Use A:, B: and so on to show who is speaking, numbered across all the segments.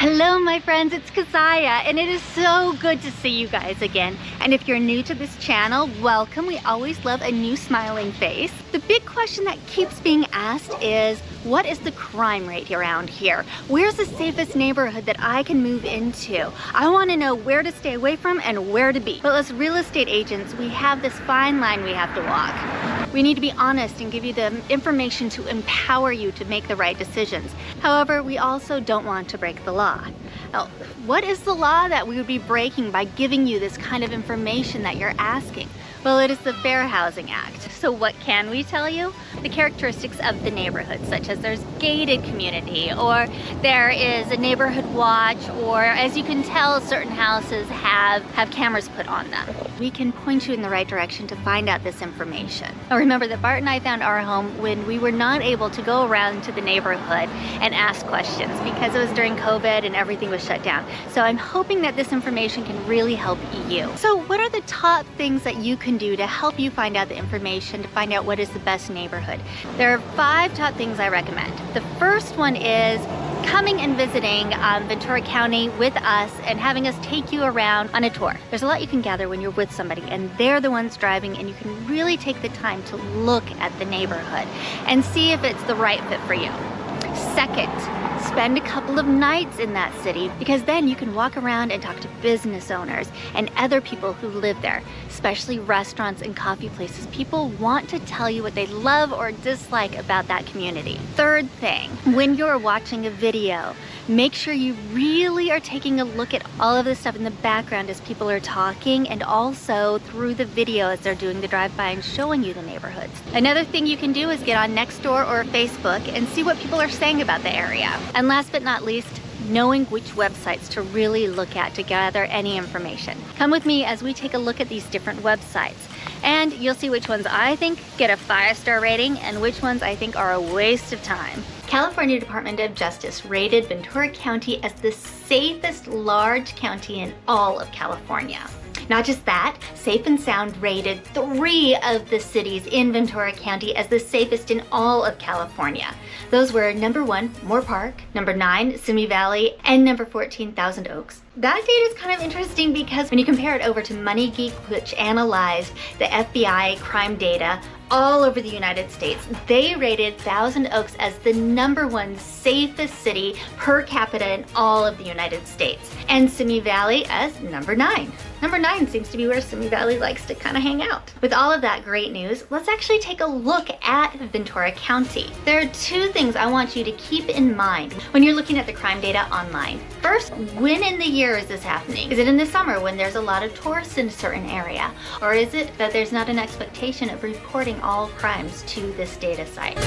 A: Hello my friends, it's Keziah, and it is so good to see you guys again. And if you're new to this channel, welcome. We always love a new smiling face. The big question that keeps being asked is, what is the crime rate around here? Where's the safest neighborhood that I can move into? I want to know where to stay away from and where to be. But as real estate agents, we have this fine line we have to walk. We need to be honest and give you the information to empower you to make the right decisions. However, we also don't want to break the law. Now, what is the law that we would be breaking by giving you this kind of information that you're asking? Well, it is the Fair Housing Act. So what can we tell you? The characteristics of the neighborhood, such as there's gated community, or there is a neighborhood watch, or as you can tell, certain houses have cameras put on them. We can point you in the right direction to find out this information. Now remember that Bart and I found our home when we were not able to go around to the neighborhood and ask questions because it was during COVID and everything was shut down. So I'm hoping that this information can really help you. So what are the top things that you can do to help you find out the information, to find out what is the best neighborhood? There are 5 top things I recommend. The first one is coming and visiting Ventura County with us and having us take you around on a tour. There's a lot you can gather when you're with somebody and they're the ones driving, and you can really take the time to look at the neighborhood and see if it's the right fit for you. Second, spend a couple of nights in that city, because then you can walk around and talk to business owners and other people who live there, especially restaurants and coffee places. People want to tell you what they love or dislike about that community. Third thing, when you're watching a video, make sure you really are taking a look at all of this stuff in the background as people are talking, and also through the video as they're doing the drive-by and showing you the neighborhoods. Another thing you can do is get on Nextdoor or Facebook and see what people are saying about the area. And last but not least, knowing which websites to really look at to gather any information. Come with me as we take a look at these different websites, and you'll see which ones I think get a 5-star rating and which ones I think are a waste of time. California Department of Justice rated Ventura County as the safest large county in all of California. Not just that, Safe and Sound rated 3 of the cities in Ventura County as the safest in all of California. Those were number 1, Moore Park, number 9, Simi Valley, and number 14, Thousand Oaks. That data is kind of interesting because when you compare it over to Money Geek, which analyzed the FBI crime data all over the United States, they rated Thousand Oaks as the number 1 safest city per capita in all of the United States, and Simi Valley as number 9. Number 9 seems to be where Simi Valley likes to kind of hang out. With all of that great news, let's actually take a look at Ventura County. There are 2 things I want you to keep in mind when you're looking at the crime data online. First, when in the year is this happening? Is it in the summer when there's a lot of tourists in a certain area? Or is it that there's not an expectation of reporting all crimes to this data site?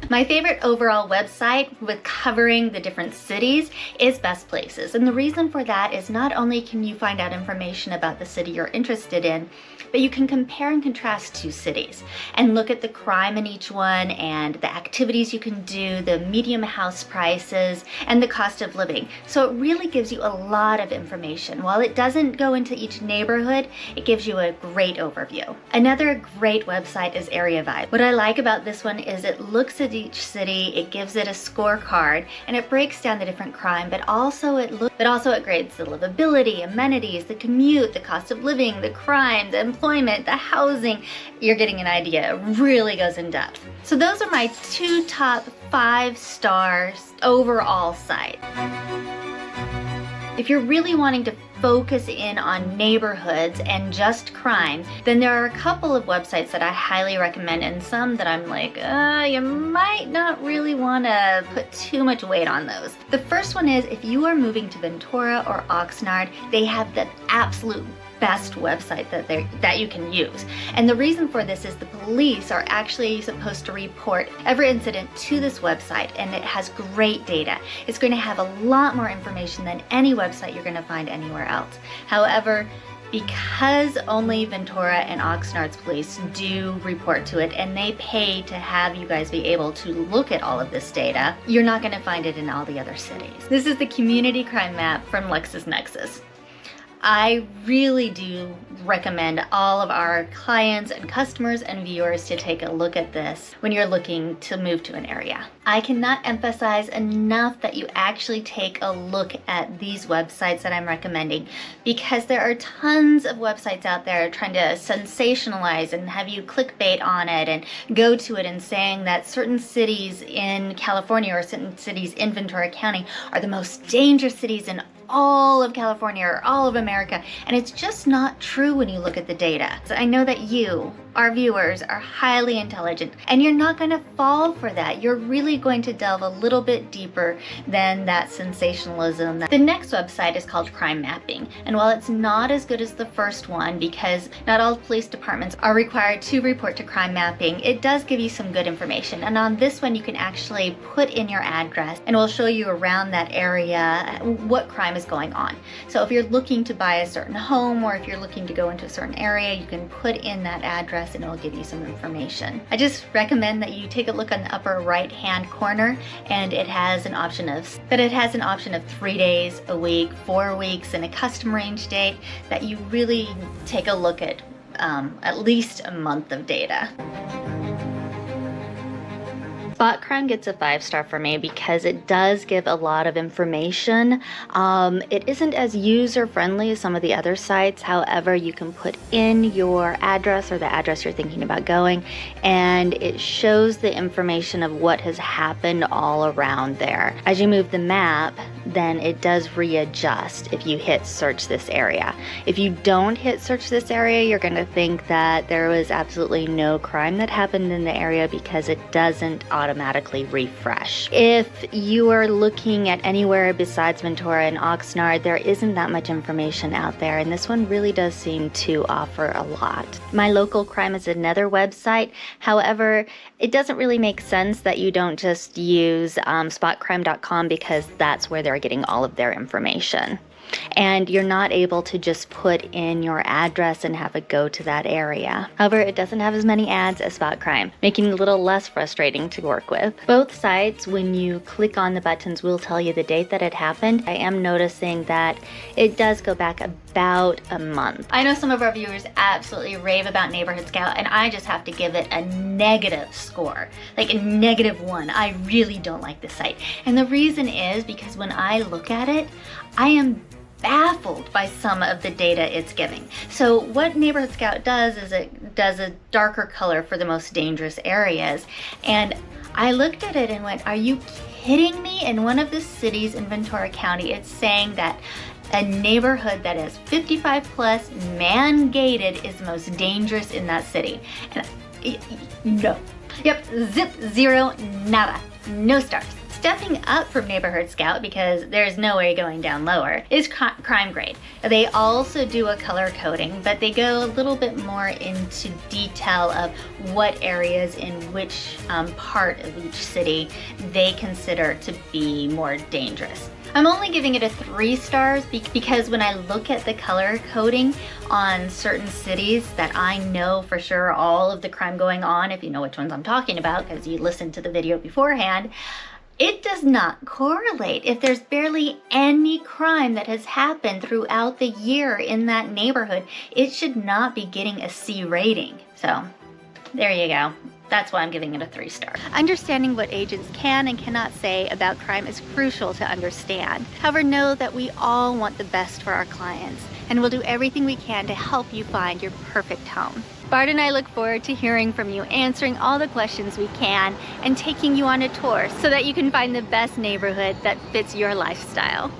A: My favorite overall website with covering the different cities is Best Places. And the reason for that is not only can you find out information about the city you're interested in, but you can compare and contrast 2 cities and look at the crime in each one and the activities you can do, the median house prices, and the cost of living. So it really gives you a lot of information. While it doesn't go into each neighborhood, it gives you a great overview. Another great website is Area Vibe. What I like about this one is it looks at each city, it gives it a scorecard, and it breaks down the different crime, but also it grades the livability, amenities, the commute, the cost of living, the crime, the employment, the housing. You're getting an idea. It really goes in depth. So those are my 2 top 5-star overall sites. If you're really wanting to focus in on neighborhoods and just crime, then there are a couple of websites that I highly recommend, and some that I'm like, you might not really want to put too much weight on those. The first one is, if you are moving to Ventura or Oxnard, they have the absolute best website that you can use. And the reason for this is the police are actually supposed to report every incident to this website, and it has great data. It's going to have a lot more information than any website you're going to find anywhere else. However, because only Ventura and Oxnard's police do report to it, and they pay to have you guys be able to look at all of this data, you're not going to find it in all the other cities. This is the community crime map from LexisNexis. I really do recommend all of our clients and customers and viewers to take a look at this when you're looking to move to an area. I cannot emphasize enough that you actually take a look at these websites that I'm recommending, because there are tons of websites out there trying to sensationalize and have you clickbait on it and go to it and saying that certain cities in California or certain cities in Ventura County are the most dangerous cities in all of California or all of America, and it's just not true when you look at the data. So I know that you, our viewers, are highly intelligent, and you're not going to fall for that. You're really going to delve a little bit deeper than that sensationalism. The next website is called Crime Mapping, and while it's not as good as the first one, because not all police departments are required to report to Crime Mapping, it does give you some good information. And on this one, you can actually put in your address, and we'll show you around that area what crime is going on. So if you're looking to buy a certain home, or if you're looking to go into a certain area, you can put in that address and it'll give you some information. I just recommend that you take a look on the upper right hand corner, and it has an option of 3 days, a week, 4 weeks, and a custom range date, that you really take a look at least a month of data. Spot Crime gets a 5-star for me because it does give a lot of information. It isn't as user-friendly as some of the other sites. However, you can put in your address or the address you're thinking about going, and it shows the information of what has happened all around there. As you move the map, then it does readjust if you hit search this area. If you don't hit search this area, you're going to think that there was absolutely no crime that happened in the area, because it doesn't automatically refresh. If you are looking at anywhere besides Ventura and Oxnard, there isn't that much information out there, and this one really does seem to offer a lot. My Local Crime is another website. However, it doesn't really make sense that you don't just use spotcrime.com, because that's where they're getting all of their information. And you're not able to just put in your address and have it go to that area. However, it doesn't have as many ads as Spot Crime, making it a little less frustrating to work with. Both sites, when you click on the buttons, will tell you the date that it happened. I am noticing that it does go back about a month. I know some of our viewers absolutely rave about Neighborhood Scout, and I just have to give it a negative score, like a -1. I really don't like this site. And the reason is because when I look at it, I am baffled by some of the data it's giving. So what Neighborhood Scout does is it does a darker color for the most dangerous areas. And I looked at it and went, are you kidding me? In one of the cities in Ventura County, it's saying that a neighborhood that is 55 plus, man-gated, is the most dangerous in that city. And no. Yep, zip, zero, nada, no stars. Stepping up from Neighborhood Scout, because there's no way going down lower, is Crime Grade. They also do a color coding, but they go a little bit more into detail of what areas in which part of each city they consider to be more dangerous. I'm only giving it a 3 stars because when I look at the color coding on certain cities that I know for sure all of the crime going on, if you know which ones I'm talking about because you listened to the video beforehand, it does not correlate. If there's barely any crime that has happened throughout the year in that neighborhood, it should not be getting a C rating. So there you go. That's why I'm giving it a 3 star. Understanding what agents can and cannot say about crime is crucial to understand. However, know that we all want the best for our clients, and we'll do everything we can to help you find your perfect home. Bart and I look forward to hearing from you, answering all the questions we can, and taking you on a tour so that you can find the best neighborhood that fits your lifestyle.